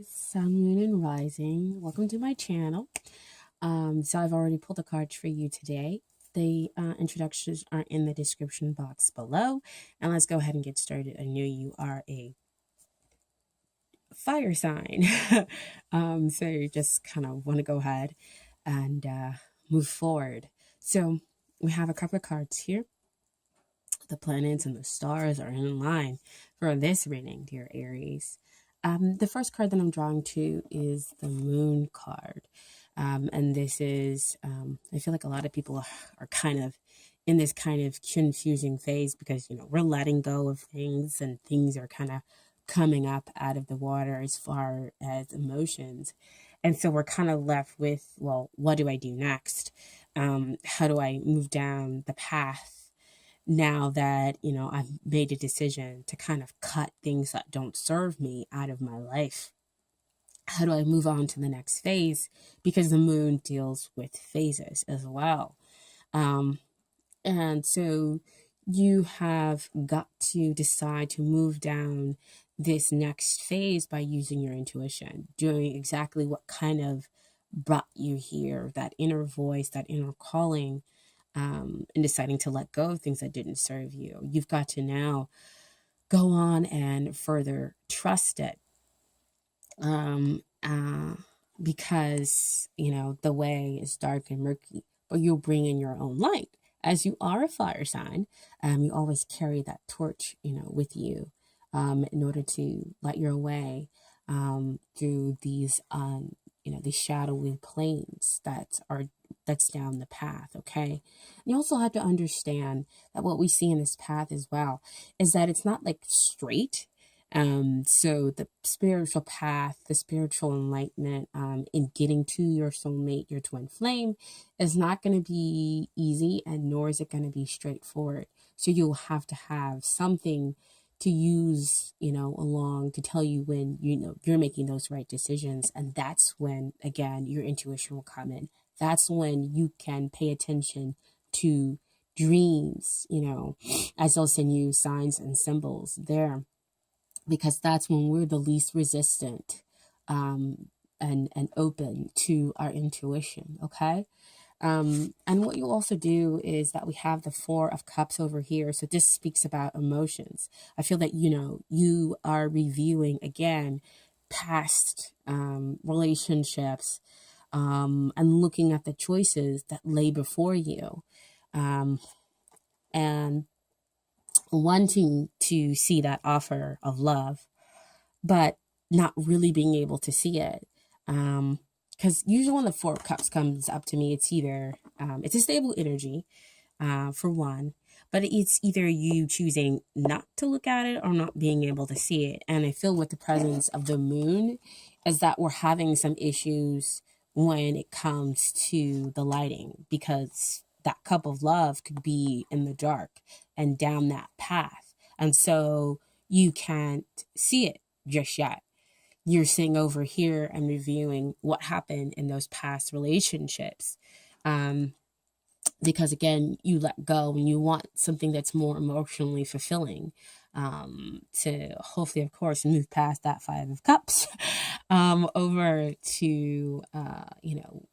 Sun, Moon, and Rising. Welcome to my channel. So I've already pulled the cards for you today. The introductions are in the description box below. And let's go ahead and get started. I know you are a fire sign. So you just kind of want to go ahead and move forward. So we have a couple of cards here. The planets and the stars are in line for this reading, dear Aries. The first card that I'm drawing to is the Moon card. And this is, I feel like a lot of people are kind of in this kind of confusing phase because, we're letting go of things and things are kind of coming up out of the water as far as emotions. And so we're kind of left with, well, what do I do next? How do I move down the path now that I've made a decision to kind of cut things that don't serve me out of my life? How do I move on to the next phase? Because the moon deals with phases as well. And so you have got to decide to move down this next phase by using your intuition, doing exactly what kind of brought you here, that inner voice, that inner calling, and deciding to let go of things that didn't serve you. You've got to now go on and further trust it. Because, the way is dark and murky, but you'll bring in your own light. As you are a fire sign, you always carry that torch, with you, in order to light your way through these, these shadowy plains that's down the path. Okay. You also have to understand that what we see in this path as well is that it's not like straight. So the spiritual path, the spiritual enlightenment, in getting to your soulmate, your twin flame, is not going to be easy, and nor is it going to be straightforward. So you'll have to have something to use, along to tell you when, you're making those right decisions. And that's when, again, your intuition will come in. That's when you can pay attention to dreams, as they'll send you signs and symbols there, because that's when we're the least resistant, and open to our intuition. Okay. And what you also do is that we have the Four of Cups over here. So this speaks about emotions. I feel that, you are reviewing again past relationships, and looking at the choices that lay before you, and wanting to see that offer of love, but not really being able to see it. Because usually when the Four of Cups comes up to me, it's either, it's a stable energy, for one, but it's either you choosing not to look at it or not being able to see it. And I feel with the presence of the moon is that we're having some issues when it comes to the lighting, because that cup of love could be in the dark and down that path. And so you can't see it just yet. You're sitting over here and reviewing what happened in those past relationships. Because again, you let go and you want something that's more emotionally fulfilling, to hopefully, of course, move past that Five of Cups, over to,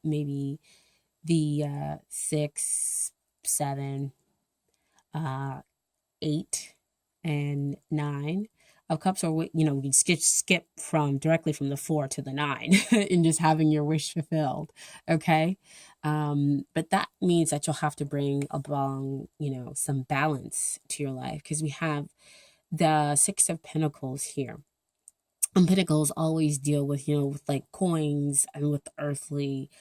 maybe the 6, 7, 8, and 9 of Cups, or we can skip from directly from the 4 to the 9 and just having your wish fulfilled. Okay. But that means that you'll have to bring along, some balance to your life, because we have the Six of Pentacles here. And Pentacles always deal with, with like coins and with earthly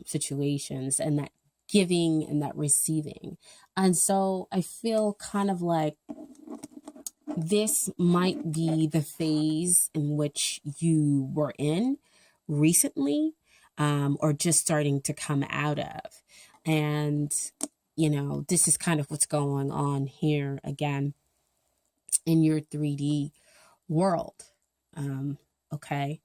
situations, and that giving and that receiving. And so I feel kind of like this might be the phase in which you were in recently, or just starting to come out of. And, this is kind of what's going on here again in your 3D world. Okay.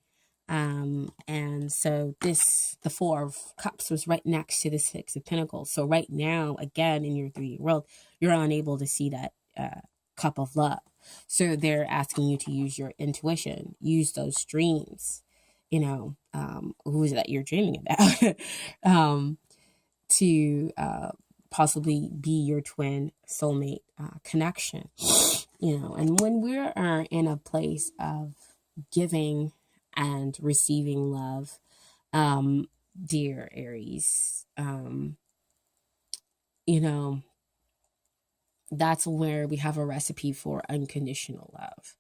And so the Four of Cups was right next to the Six of Pentacles. So right now, again, in your 3D world, you're unable to see that, cup of love. So they're asking you to use your intuition, use those dreams, who is it that you're dreaming about? To possibly be your twin soulmate connection. And when we are in a place of giving and receiving love, dear Aries, that's where we have a recipe for unconditional love.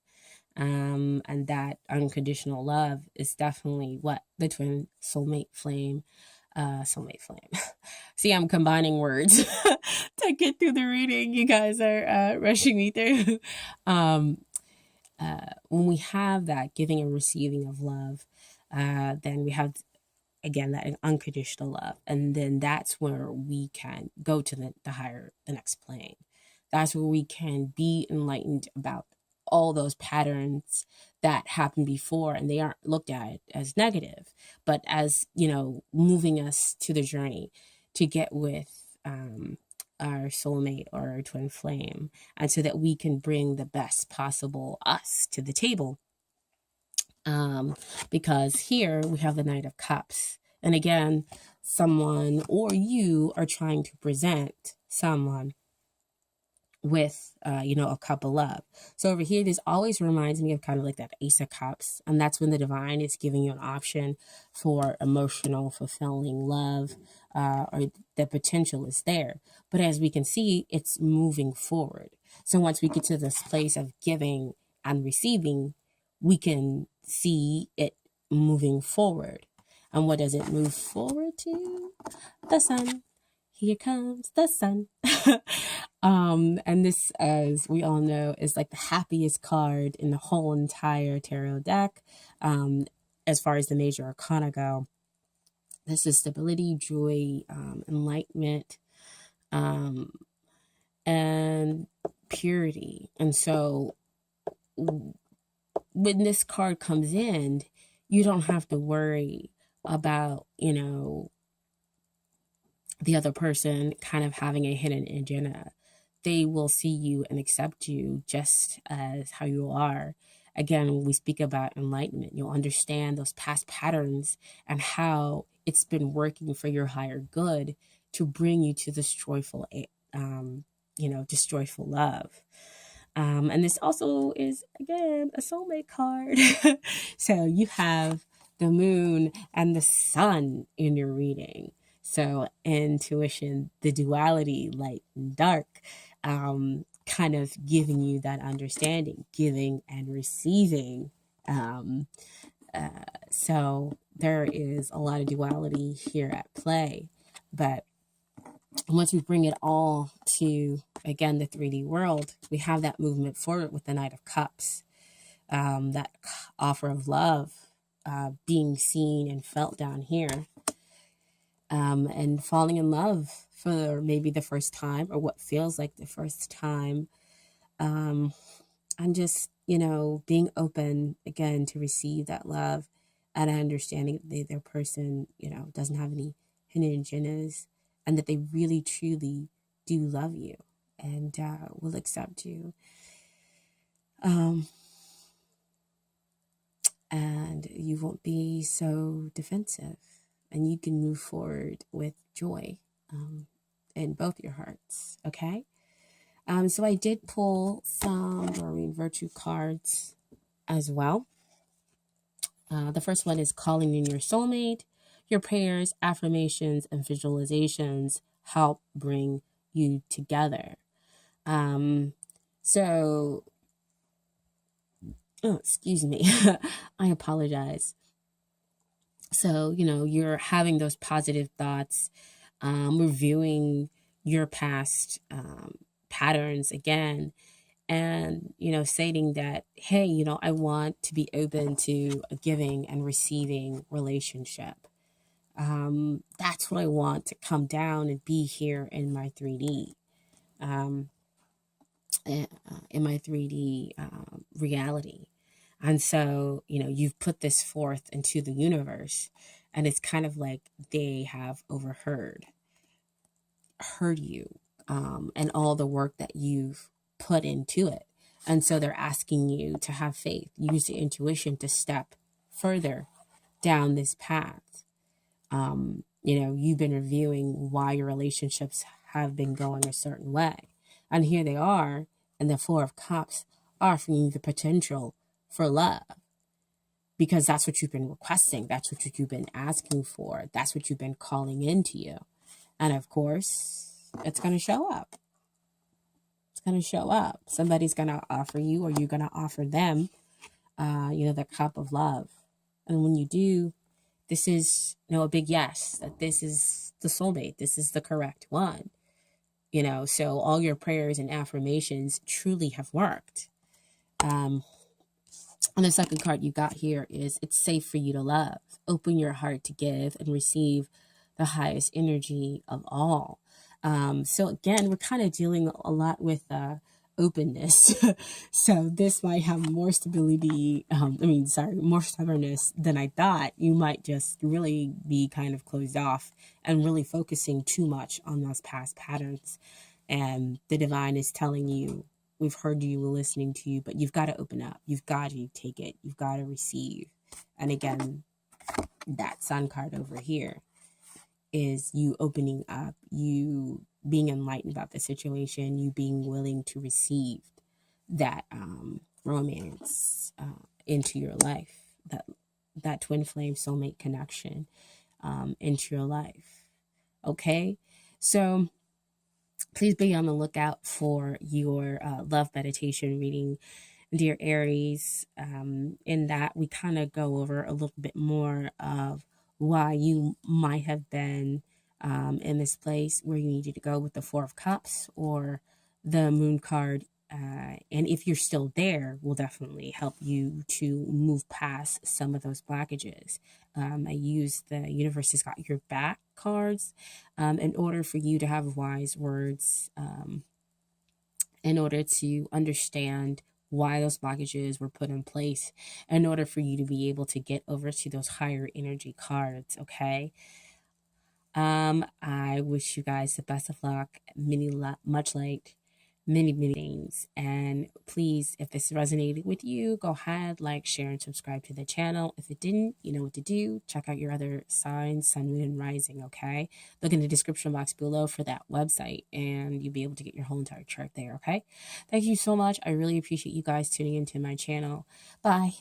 And that unconditional love is definitely what the twin soulmate flame. See, I'm combining words to get through the reading. You guys are rushing me through. When we have that giving and receiving of love, then we have, again, that unconditional love. And then that's where we can go to the next plane. That's where we can be enlightened about all those patterns that happened before, and they aren't looked at as negative, but as, moving us to the journey to get with our soulmate or our twin flame, and so that we can bring the best possible us to the table. Because here we have the Knight of Cups. And again, someone or you are trying to present someone with, a cup of love. So over here, this always reminds me of kind of like that Ace of Cups. And that's when the divine is giving you an option for emotional, fulfilling love, or the potential is there. But as we can see, it's moving forward. So once we get to this place of giving and receiving, we can see it moving forward. And what does it move forward to? The sun. Here comes the sun. And this, as we all know, is like the happiest card in the whole entire tarot deck. As far as the major arcana go, this is stability, joy, enlightenment, and purity. And so when this card comes in, you don't have to worry about, the other person kind of having a hidden agenda. They will see you and accept you just as how you are. Again, when we speak about enlightenment, you'll understand those past patterns and how it's been working for your higher good to bring you to this joyful, this joyful love. And this also is, again, a soulmate card. So you have the moon and the sun in your reading. So intuition, the duality, light and dark, kind of giving you that understanding, giving and receiving. So there is a lot of duality here at play. But once we bring it all to, again, the 3D world, we have that movement forward with the Knight of Cups, that offer of love, being seen and felt down here, and falling in love for maybe the first time or what feels like the first time, and just, being open, again, to receive that love and understanding that their person, doesn't have any hidden agendas, and that they really, truly do love you and will accept you. And you won't be so defensive, and you can move forward with joy in both your hearts, okay? So I did pull some Doreen Virtue cards as well. The first one is calling in your soulmate. Your prayers, affirmations, and visualizations help bring you together. Excuse me. I apologize. So, you're having those positive thoughts, reviewing your past patterns again, and, stating that, hey, I want to be open to a giving and receiving relationship. That's what I want to come down and be here in my 3D, reality. And so, you've put this forth into the universe, and it's kind of like they have heard you, and all the work that you've put into it. And so they're asking you to have faith, use the intuition to step further down this path. You've been reviewing why your relationships have been going a certain way. And here they are, and the Four of Cups offering you the potential for love. Because that's what you've been requesting. That's what you've been asking for. That's what you've been calling into you. And of course, it's going to show up. It's going to show up. Somebody's going to offer you, or you're going to offer them, the cup of love. And when you do, this is, a big yes, that this is the soulmate. This is the correct one. So all your prayers and affirmations truly have worked. And the second card you got here is, it's safe for you to love. Open your heart to give and receive the highest energy of all. So again, we're kind of dealing a lot with openness. So this might have more stability, more stubbornness than I thought. You might just really be kind of closed off and really focusing too much on those past patterns. And the divine is telling you, we've heard you, we're listening to you, but you've got to open up. You've got to take it. You've got to receive. And again, that Sun card over here is you opening up, you being enlightened about the situation, you being willing to receive that romance into your life, that twin flame soulmate connection into your life. Okay, so please be on the lookout for your love meditation reading, dear Aries. In that, we kind of go over a little bit more of why you might have been in this place where you needed to go with the Four of Cups or the Moon card. And if you're still there, will definitely help you to move past some of those blockages. I use the Universe Has Got Your Back cards in order for you to have wise words, in order to understand why those blockages were put in place, in order for you to be able to get over to those higher energy cards. Okay. I wish you guys the best of luck, much light, many things. And please, if this resonated with you, go ahead, like, share, and subscribe to the channel. If it didn't, you know what to do. Check out your other signs, sun, moon, and rising. Okay. Look in the description box below for that website, and you'll be able to get your whole entire chart there. Okay. Thank you so much. I really appreciate you guys tuning into my channel. Bye.